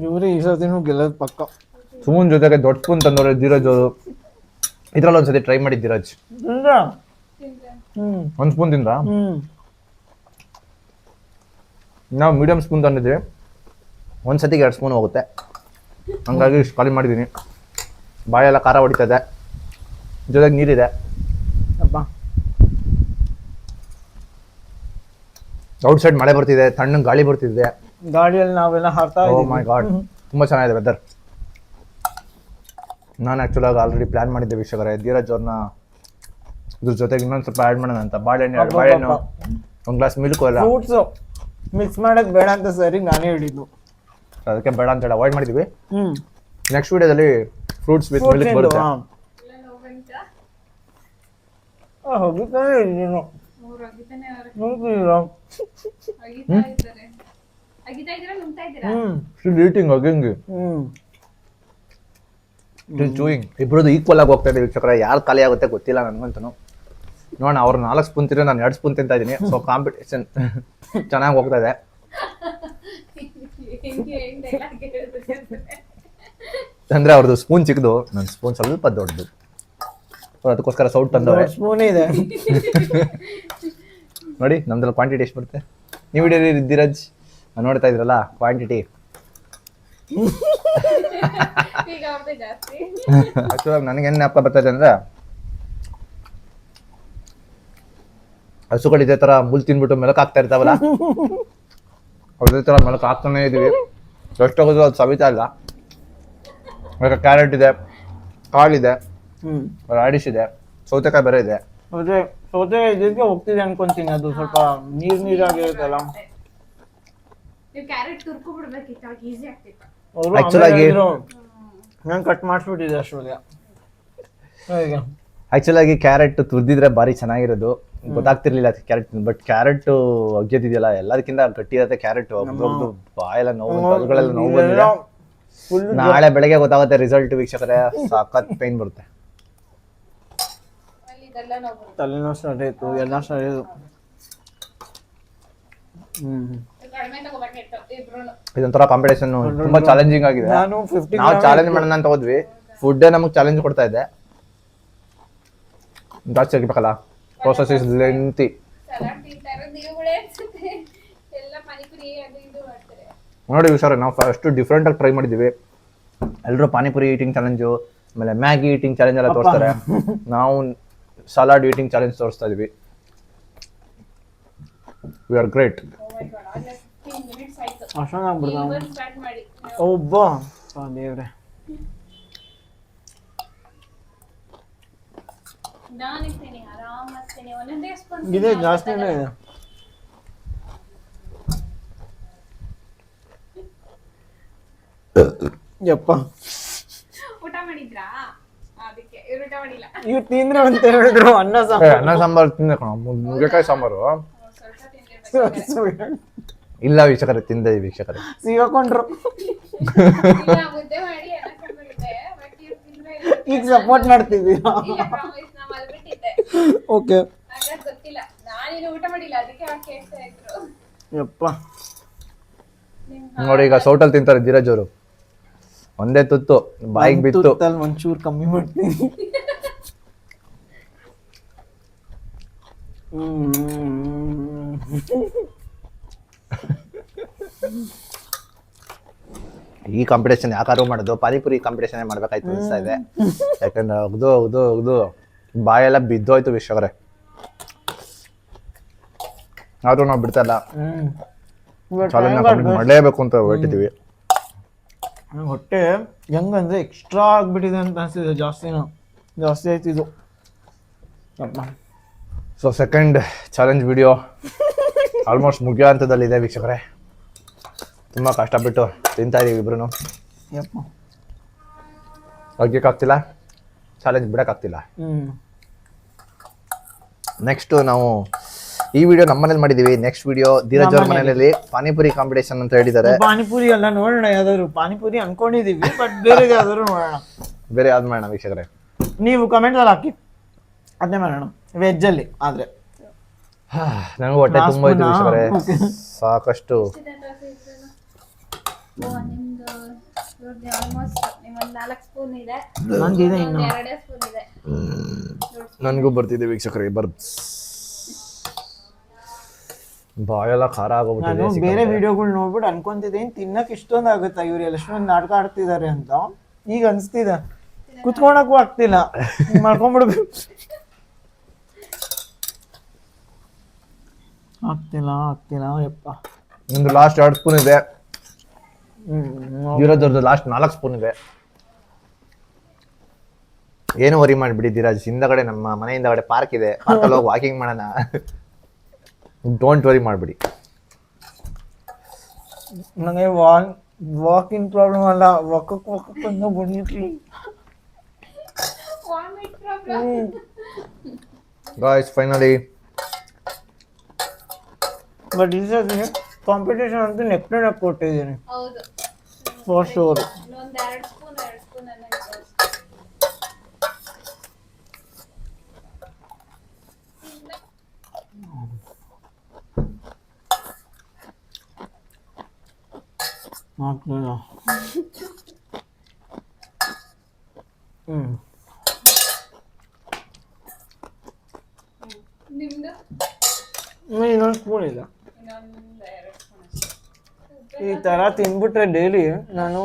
ಇವ್ರಿ ಈ ಸರ್ತಿನೂ ಗೆಲ್ಲೋದು ಪಕ್ಕ. ಸ್ಪೂನ್ ಜೊತೆಗೆ ದೊಡ್ಡ ಸ್ಪೂನ್ ತಂದವ್ರೆ ಧೀರಜ್ ಅವರು. ಇದ್ರಲ್ಲಿ ಒಂದ್ಸತಿ ಟ್ರೈ ಮಾಡಿ ಧೀರಜ್. ಒಂದು ಸ್ಪೂನ್ ತಿಂದ. ನಾವು ಮೀಡಿಯಂ ಸ್ಪೂನ್ ತಂದಿದ್ವಿ, ಒಂದ್ಸತಿಗೆ 2 ಸ್ಪೂನ್ ಹೋಗುತ್ತೆ. ಹಂಗಾಗಿ ಇಷ್ಟು ಖಾಲಿ ಮಾಡಿದ್ದೀನಿ. ಬಾಯೆಲ್ಲ ಖಾರ ಹೊಡಿತದೆ, ಜೊತೆಗೆ ನೀರಿದೆ. ಅಪ್ಪ ಔಟ್ ಸೈಡ್ ಮಳೆ ಬರ್ತಿದೆ, ತಣ್ಣಗೆ ಗಾಳಿ ಬರ್ತಿದೆ. ಗಾಡಿಯಲ್ಲಿ ನಾವೆಲ್ಲ ಹಾರ್ತಾ ಓ ಇದ್ದೀವಿ. ಮೈ ಗಾಡ್, ತುಂಬ ಚೆನ್ನಾಗಿದೆ ವೆದರ್. ನಾನು ಆ್ಯಕ್ಚುಲಾಗಿ ಆಲ್ರೆಡಿ ಪ್ಲ್ಯಾನ್ ಮಾಡಿದ್ದೆ ವೀಕ್ಷಕರೇ, ಧೀರಜ್ ಅವ್ರನ್ನ ಇದ್ರ ಜೊತೆಗೆ ಇನ್ನೊಂದು ಸ್ವಲ್ಪ ಆ್ಯಡ್ ಮಾಡೋಣ ಅಂತ. ಬಾಳೆಹಣ್ಣು, 2 ಬಾಳೆಹಣ್ಣು, 1 ಗ್ಲಾಸ್ ಮಿಲ್ಕು ಎಲ್ಲ. ಫ್ರೂಟ್ಸು ಮಿಕ್ಸ್ ಮಾಡೋದು ಬೇಡ ಅಂತ ಸರಿ ನಾನೇ ಹೇಳಿದ್ದು. ಅದಕ್ಕೆ ಬೇಡ ಅಂತ ಹೇಳಿ ಅವಾಯ್ಡ್ ಮಾಡಿದ್ವಿ. ನೆಕ್ಸ್ಟ್ ವಿಡಿಯೋದಲ್ಲಿ ಫ್ರೂಟ್ಸ್ ವಿತ್ ಮಿಲ್ಕ್ ಬರುತ್ತೆ. ಹೋಗಿದ್ದಾನೆ ನೀನು ಈಟಿಂಗ್ ಅಗಂಗ್ ಚೂಯಿಂಗ್ ಇಬ್ಬರದು ಈಕ್ವಲ್ ಆಗಿ ಹೋಗ್ತಾ ಇದೆ ವೀಕ್ಷಕರ. ಯಾರು ಖಾಲಿ ಆಗುತ್ತೆ ಗೊತ್ತಿಲ್ಲ ನನಗಂತೂ. ನೋಡೋಣ, ಅವ್ರು 4 ಸ್ಪೂನ್ ತಿಂದ್ರೆ ನಾನು 2 ಸ್ಪೂನ್ ತಿಂತಾ ಇದ್ದೀನಿ. ಸೊ ಕಾಂಪಿಟೇಷನ್ ಚೆನ್ನಾಗಿ ಹೋಗ್ತಾ ಇದೆ. ಅಂದ್ರೆ ಅವ್ರದ್ದು ಸ್ಪೂನ್ ಚಿಕ್ಕದು, ನನ್ನ ಸ್ಪೂನ್ ಸ್ವಲ್ಪ ದೊಡ್ಡದು. ಅದಕ್ಕೋಸ್ಕರ ಸೌಟ್ ತಂದವ್ರೆ. ಸ್ಪೂನ್ ಇದೆ ನೋಡಿ ನಮ್ದ್ರಲ್ಲಿ ಕ್ವಾಂಟಿಟಿ ಎಷ್ಟು ಬರುತ್ತೆ. ನೀವು ವಿಡಿಯೋ ಧೀರಜ್ ನೋಡ್ತಾ ಇದ್ರಲ್ಲ ಕ್ವಾಂಟಿಟಿ. ಆಕ್ಚುಲಾಗಿ ನನಗೇನು ಜ್ಞಾಪಕ ಬರ್ತದೆ ಅಂದ್ರೆ, ಹಸುಗಳು ಇದೇ ತರ ಮುಲ್ ತಿನ್ಬಿಟ್ಟು ಮೆಲಕ್ ಹಾಕ್ತಾ ಇರ್ತಾವಲ್ಲ, ಅದೇ ತರ ಮೆಲಕ್ ಹಾಕ್ತಾನೆ ಇದೀವಿ. ಎಷ್ಟೋಗೋದು ಅದು ಸವಿತಾ ಇಲ್ಲ. ಈಗ ಕ್ಯಾರೆಟ್ ಇದೆ, ಕಾಳಿದೆ, ರಾಡಿಶ್ ಇದೆ, ಸೌತೆಕಾಯಿ ಬೇರೆ ಇದೆ. ಅದೇ ಸೌತೆಕಾಯಿ ಇದಕ್ಕೆ ಹೋಗ್ತಿದೆ ಅನ್ಕೊಂತೀನಿ. ಅದು ಸ್ವಲ್ಪ ನೀರಾಗಿರುತ್ತಲ್ಲ. ನಾನು ಕಟ್ ಮಾಡಿಸ್ಬಿಟ್ಟಿದ್ದೆ ಅಷ್ಟೊಳಗೆ. ಆಕ್ಚುಲಾಗಿ ಕ್ಯಾರೆಟ್ ತುರ್ದಿದ್ರೆ ಭಾರಿ ಚೆನ್ನಾಗಿರೋದು. ಗೊತ್ತಾಗ್ತಿರ್ಲಿಲ್ಲ ಕ್ಯಾರೆಟ್, ಬಟ್ ಕ್ಯಾರೆಟ್ ಒಗ್ಯೋದಿದೆಯಲ್ಲ ಎಲ್ಲದಕ್ಕಿಂತ ಗಟ್ಟಿ ಇರುತ್ತೆ ಕ್ಯಾರೆಟ್. ಒಬ್ಬೊಬ್ದು ಬಾಯೆಲ್ಲ ನೋವು, ಕಲ್ಗಳೆಲ್ಲ ನೋವು ಬಂದಿದೆ. ನಾಳೆ ಬೆಳಗ್ಗೆ ಗೊತ್ತಾಗುತ್ತೆ ರಿಸಲ್ಟ್ ವೀಕ್ಷಕರೇ. ಸಾಕತ್ ಪೇನ್ ಬರುತ್ತೆ. ತಲೆನೋ ಸ್ಟಾರ್ಟ್ ಆಯ್ತು, ಎಲ್ಲ ಸ್ಟಾರ್ಟ್ ಆಯ್ತು. ಇದೊಂಥರ ಕಾಂಪಿಟೇಷನ್, ತುಂಬಾ ಚಾಲೆಂಜಿಂಗ್ ಆಗಿದೆ. ನಾವು ಚಾಲೆಂಜ್ ಮಾಡೋಣ ಅಂತ ಹೋದ್ವಿ, ಫುಡ್ಡೇ ನಮಗೆ ಚಾಲೆಂಜ್ ಕೊಡ್ತಾ ಇದೆ. ಜಾಸ್ತಿ ಆಗಿಬೇಕಲ್ಲ, ಪ್ರೋಸೆಸ್ ಇಸ್ ಲೆಂತಿ. ನೋಡಿ ವಿಚಾರ, ನಾವು ಫಸ್ಟ್ ಡಿಫ್ರೆಂಟ್ ಆಗಿ ಟ್ರೈ ಮಾಡಿದ್ದೀವಿ. ಎಲ್ಲರೂ ಪಾನಿಪುರಿ ಈಟಿಂಗ್ ಚಾಲೆಂಜು, ಆಮೇಲೆ ಮ್ಯಾಗಿ ಈಟಿಂಗ್ ಚಾಲೆಂಜ್ ಎಲ್ಲ ತೋರಿಸ್ತಾರೆ. ನಾವು ಸಲಾಡ್ ಈಟಿಂಗ್ ಚಾಲೆಂಜ್ ತೋರಿಸ್ತಾ ಇದೀವಿ. We are great. ಒಬ್ಬ ದೇವ್ರೆ, ಇದೆ ಜಾಸ್ತಿನೇ ಇದೆ. ಯಪ್ಪ ಊಟ ಮಾಡಿದ್ರಾ? ಅದಕ್ಕೆ ಊಟ ಮಾಡಿಲ್ಲ. ಇವ್ ತಿಂದ್ರೆ ಅಂತ ಹೇಳಿದ್ರು. ಅನ್ನ ಸಾಂಬಾರು ತಿಂದೆ ಕಣ, ನುಗ್ಗೆಕಾಯಿ ಸಾಂಬಾರು ಇಲ್ಲ ವೀಕ್ಷಕರೇ, ತಿಂದೆ ವೀಕ್ಷಕರೇ. ಸಿಗಾಕೊಂಡ್ರು. ಈಗ ಸಪೋರ್ಟ್ ಮಾಡ್ತಿದ್ದೀರಾ? ಓಕೆ. ಯಪ್ಪ ನೋಡಿ, ಈಗ ಸೌಟಲ್ ತಿಂತಾರೆ ಧೀರಜ್ ಅವರು. ಒಂದೇ ತುತ್ತು ಬಾಯಿಗೆ ಬಿತ್ತು. ಒಂಚೂರು ಕಮ್ಮಿ ಮಾಡ್ತೀನಿ. ಈ ಕಾಂಪಿಟೇಷನ್ ಯಾಕಾದ್ರೂ ಮಾಡೋದು, ಪಾನಿಪುರಿ ಕಾಂಪಿಟೇಷನ್ ಮಾಡ್ಬೇಕಾಯ್ತು ಅನಿಸ್ತಾ ಇದೆ. ಯಾಕಂದ್ರೆ ಉಗ್ದು ಬಾಯೆಲ್ಲ ಬಿದ್ದೋಯ್ತು ವೀಕ್ಷಕರೇ. ಆದ್ರೂ ನಾವು ಬಿಡ್ತಾ ಇಲ್ಲ, ಚಾಲೆಂಜ್ ಕಂಪ್ಲೀಟ್ ಮಾಡಲೇಬೇಕು ಅಂತ ಹೊರಟಿದ್ದೀವಿ. ಹೊಟ್ಟೆ ಹೆಂಗಂದ್ರೆ ಎಕ್ಸ್ಟ್ರಾ ಆಗ್ಬಿಟ್ಟಿದೆ ಅಂತ ಅನ್ಸಿದೆ, ಜಾಸ್ತಿ ಆಯ್ತು ಇದು. So second challenge video almost ಮುಗಿಯೋ ಹಂತದಲ್ಲಿದೆ ವೀಕ್ಷಕರೇ. ತುಂಬ ಕಷ್ಟಪಟ್ಟು ತಿಂತಾ ಇದೀವಿ ಇಬ್ರು. ಆಗ್ಲಿಕ್ಕಾಗ್ತಿಲ್ಲ, ಚಾಲೆಂಜ್ ಬಿಡೋಕ್ಕಾಗ್ತಿಲ್ಲ. ನೆಕ್ಸ್ಟ್ ನಾವು ಈ ವಿಡಿಯೋ ನಮ್ಮನೇಲಿ ಮಾಡಿದೀವಿ. ನೆಕ್ಸ್ಟ್ ವಿಡಿಯೋ ಧೀರಜ್ ಅವ್ರ ಮನೆಯಲ್ಲಿ ಪಾನಿಪುರಿ ಕಾಂಪಿಟೇಷನ್ ಅಂತ ಹೇಳಿದ್ದಾರೆ. ಪಾನಿಪುರಿ ಎಲ್ಲ ನೋಡೋಣ, ಯಾವ್ದಾದ್ರು ಪಾನಿಪುರಿ ಅನ್ಕೊಂಡಿದೀವಿ, ಬಟ್ ಬೇರೆ ಯಾವ್ದಾದ್ರು ನೋಡೋಣ. ಬೇರೆ ಯಾವ್ದು ಮಾಡೋಣ ವೀಕ್ಷಕರೇ? ನೀವು ಕಮೆಂಟ್ ಅಲ್ಲಿ ಹಾಕಿ, ಅದನ್ನೇ ಮಾಡೋಣ ವೆಜ್ ಅಲ್ಲಿ. ಆದ್ರೆ ನನಗೂ ಹೊಟ್ಟೆ ತುಂಬ ಆಯ್ತು ವೀಕ್ಷಕರೇ, ಸಾಕಷ್ಟು. ನನಗೂ ಬರ್ತಿದೆ ವೀಕ್ಷಕರೇ, ಬಾಯೆಲ್ಲ ಖಾರ ನಾನು ಆಗೋಗ್ಬಿಟ್ಟಿದೆ. ಬೇರೆ ವಿಡಿಯೋಗಳು ನೋಡ್ಬಿಟ್ಟು ಅನ್ಕೊಂತಿದ್ದೀನಿ ತಿನ್ನಕ್ ಇಷ್ಟೊಂದು ಆಗುತ್ತಾ ಇವ್ರು ಎಷ್ಟೊಂದು ನಾಟಕ ಆಡ್ತಿದ್ದಾರೆ ಅಂತ. ಈಗ ಅನ್ಸ್ತಿದೆ ಕುತ್ಕೊಳಕ್ಕೂ ಆಗ್ತಿಲ್ಲ, ಮಾಡ್ಕೊಂಡ್ಬಿಡ್ಬೇಕು. ಆಗ್ತಿಲ್ಲ ಯಪ್ಪ. ನಿಮ್ದು ಲಾಸ್ಟ್ 2 ಸ್ಪೂನ್ ಇದೆ, ಧೀರಜ್ ಲಾಸ್ಟ್ 4 ಸ್ಪೂನ್ ಇದೆ. ಏನು ವರಿ ಮಾಡಿಬಿಡಿ ಧೀರಜ್, ಹಿಂದಗಡೆ ನಮ್ಮ ಮನೆ ಹಿಂದಗಡೆ ಪಾರ್ಕ್ ಇದೆ, ಪಾರ್ಕಲ್ಲಿ ಹೋಗಿ ವಾಕಿಂಗ್ ಮಾಡೋಣ. ಡೋಂಟ್ ವರಿ ಮಾಡಿಬಿಡಿ. ನನಗೆ ವಾಕಿಂಗ್ ಪ್ರಾಬ್ಲಮ್ ಅಲ್ಲ, ಒಕ್ಕನ್ನು ಬಂದಿರ್ಲಿ. ಗಾಯ್ಸ್ ಫೈನಲಿ ಬಟ್ ಈ ಸತಿ ಕಾಂಪಿಟೇಷನ್ ಅಂತೂ ನೆಕ್ ಕೊಟ್ಟಿದ್ದೀನಿ ಫಾರ್ ಶೋರ್. ಇನ್ನೊಂದು ಸ್ಪೂನ್ ಇಲ್ಲ. ಈ ತರ ತಿನ್ಬಿಟ್ರೆ ಡೈಲಿ ನಾನು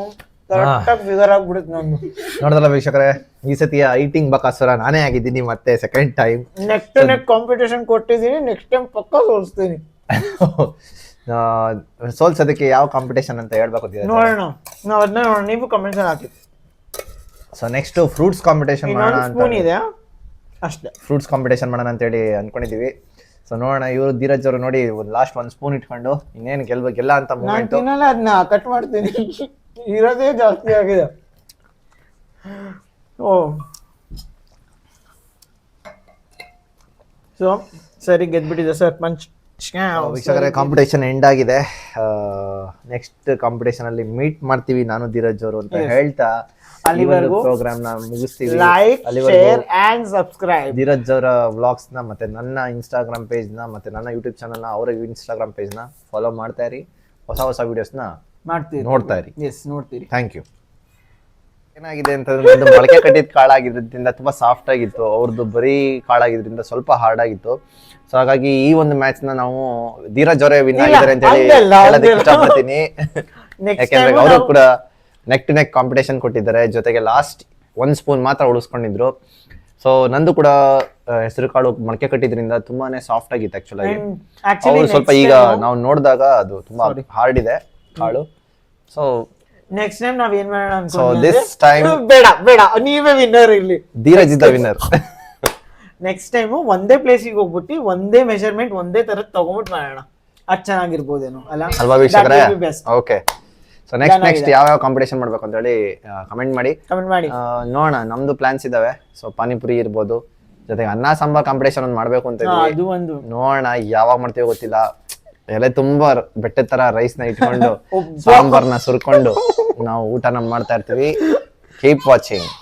ಕರೆಕ್ಟಾಗಿ ಫಿಗರ್ ಆಗ್ಬಿಡುತ್ತೆ ನಂದು. ನೋಡಿದ್ರಲ್ಲ ವೀಕ್ಷಕರೇ, ಈ ಸತಿಯ ಐಟಿಂಗ್ ಬಕಾಸುರ ನಾನೇ ಆಗಿದ್ದೀನಿ ಮತ್ತೆ ಸೆಕೆಂಡ್ ಟೈಮ್. ನೆಕ್ಸ್ಟ್ ಕಾಂಪಿಟೇಷನ್ ಕೊಟ್ಟಿದ್ದೀನಿ, ನೆಕ್ಸ್ಟ್ ಟೈಮ್ ಪಕ್ಕ ಸೋಲ್ಸ್ತೀನಿ. ಸೋಲ್ಸೋದಕ್ಕೆ ಯಾವ ಕಾಂಪಿಟೇಷನ್ ಅಂತ ಹೇಳ್ಬೇಕು ನೋಡೋಣ, ನಾವು ಅದನ್ನ ನೋಡೋಣ, ನೀವು ಕಮೆಂಟ್ಸ್ ಅಲ್ಲಿ ಹಾಕಿ. ಸೊ ನೆಕ್ಸ್ಟ್ ಫ್ರೂಟ್ಸ್ ಕಾಂಪಿಟೇಷನ್ ಮಾಡೋಣ ಸ್ಪೂನ್ ಇದೆ ಅಷ್ಟೇ, ಫ್ರೂಟ್ಸ್ ಕಾಂಪಿಟೇಷನ್ ಮಾಡೋಣ ಅಂತೇಳಿ ಅನ್ಕೊಂಡಿದೀವಿ. ಸೊ ನೋಡೋಣ, ಇವರು ಧೀರಜ್ ಅವರು ನೋಡಿ ಲಾಸ್ಟ್ 1 ಸ್ಪೂನ್ ಇಟ್ಕೊಂಡು ಇನ್ನೇನು ಗೆಲ್ಲ ಅಂತ ಮೂಮೆಂಟ್. ಅದನ್ನ ಕಟ್ ಮಾಡ್ತೀನಿ, ಇರೋದೇ ಜಾಸ್ತಿ ಆಗಿದೆ. ಓ ಸೊ ಸರಿ ಗೆದ್ಬಿಟ್ಟಿದೆ ಸರ್ ಪಂಚ್. ವೀಕ್ಷಕರೇ ಕಾಂಪಿಟೇಷನ್ ಎಂಡ್ ಆಗಿದೆ. ನೆಕ್ಸ್ಟ್ ಕಾಂಪಿಟೇಷನ್ ಅಲ್ಲಿ ಮೀಟ್ ಮಾಡ್ತೀವಿ ನಾನು ಧೀರಜ್ ಅವರು ಅಂತ ಹೇಳ್ತಾ ಅಲ್ಲಿವರೆಗೂ ಪ್ರೋಗ್ರಾಮ್ ನ ಮುಗಿಸ್ತೀವಿ. Like, share and subscribe. Dheeraj ಅವರ ವ್ಲಾಗ್ಸ್ ನ ಮತ್ತೆ ನನ್ನ ಇನ್ಸ್ಟಾಗ್ರಾಮ್ ಪೇಜ್ ನ ಮತ್ತೆ ನನ್ನ ಯೂಟ್ಯೂಬ್ ಚಾನಲ್ ನ ಅವರ ಇನ್ಸ್ಟಾಗ್ರಾಮ್ ಪೇಜ್ ನ ಫಾಲೋ ಮಾಡ್ತಾ ಇರಿ. ಹೊಸ ವಿಡಿಯೋಸ್ ನ ನೋಡ್ತಾ ಇರಿ. ನೋಡ್ತೀರಿ. Thank you. ಏನಾಗಿದೆ ಅಂತಂದ್ರೆ ಒಂದು ಮೊಳಕೆ ಕಟ್ಟಿದ ಕಾಳಾಗಿದ್ರಿಂದ ತುಂಬಾ ಸಾಫ್ಟ್ ಆಗಿತ್ತು, ಅವ್ರದ್ದು ಬರೀ ಕಾಳಾಗಿದ್ರಿಂದ ಸ್ವಲ್ಪ ಹಾರ್ಡ್ ಆಗಿತ್ತು. ಸೊ ಹಾಗಾಗಿ ಈ ಒಂದು ಮ್ಯಾಚ್ ನ ನಾವು ಧೀರಜ್ ಅವರೇ ವಿನ್ ಆಗಿದ್ದಾರೆ ಅಂತ ಹೇಳಿ ಹೇಳೋದಕ್ಕೆ ಇಷ್ಟಪಡ್ತೀನಿ. ಯಾಕೆಂದ್ರೆ ಅವರು ಕೂಡ ನೆಕ್ ಟು ನೆಕ್ ಕಾಂಪಿಟೇಷನ್ ಕೊಟ್ಟಿದ್ದಾರೆ, ಜೊತೆಗೆ ಲಾಸ್ಟ್ 1 ಸ್ಪೂನ್ ಮಾತ್ರ ಉಳಿಸ್ಕೊಂಡಿದ್ರು. ಸೊ ನಂದು ಕೂಡ ಹೆಸರು ಕಾಳು ಮೊಳಕೆ ಕಟ್ಟಿದ್ರಿಂದ ತುಂಬಾನೇ ಸಾಫ್ಟ್ ಆಗಿತ್ತು ಆಕ್ಚುಲ್ ಆಗಿ. ಅವ್ರು ಸ್ವಲ್ಪ ಈಗ ನಾವು ನೋಡಿದಾಗ ಅದು ತುಂಬಾ ಹಾರ್ಡ್ ಇದೆ ಕಾಳು. ಸೊ ನೆಕ್ಸ್ಟ್ ಟೈಮ್ ನಾವ್ ಏನ್ ಮಾಡೋಣ ಸೊ ದಿಸ್ ಟೈಮ್ ಬೇಡ ನೀವೇ ವಿನ್ನರ್ ಇಲ್ಲಿ. Dheeraj is the winner. Next time ಒಂದೇ ಪ್ಲೇಸಿಗೆ ಹೋಗ್ಬಿಟ್ಟು ಒಂದೇ ಮೆಜರ್ಮೆಂಟ್ ಒಂದೇ ತರ ತಗೊಂಡ್ಬಿಟ್ಟು ಮಾಡೋಣ, ಅದ್ ಚೆನ್ನಾಗಿರ್ಬೋದೇನೋ ಅಲ್ವಾ ವೀಕ್ಷಕರೇ? ಓಕೆ, ಸೊ ನೆಕ್ಸ್ಟ್ ಯಾವ ಕಾಂಪಿಟೇಷನ್ ಮಾಡ್ಬೇಕು ಅಂತ ಹೇಳಿ ಕಮೆಂಟ್ ಮಾಡಿ. ನೋಡೋಣ, ನಮ್ದು ಪ್ಲಾನ್ಸ್ ಇದಾವೆ. ಸೊ ಪಾನಿಪುರಿ ಇರ್ಬೋದು, ಜೊತೆಗೆ ಅನ್ನ ಸಾಂಬಾರ್ ಕಾಂಪಿಟೇಷನ್ ಒಂದು ಮಾಡ್ಬೇಕು ಅಂತ ನೋಡೋಣ, ಯಾವಾಗ ಮಾಡ್ತೀವಿ ಗೊತ್ತಿಲ್ಲ. ಎಲೆ ತುಂಬಾ ಬೆಟ್ಟದ ತರ ರೈಸ್ ನ ಇಟ್ಕೊಂಡು ಸಾಂಬಾರ್ನ ಸುರ್ಕೊಂಡು ನಾವು ಊಟನ ಮಾಡ್ತಾ ಇರ್ತೀವಿ. Keep watching.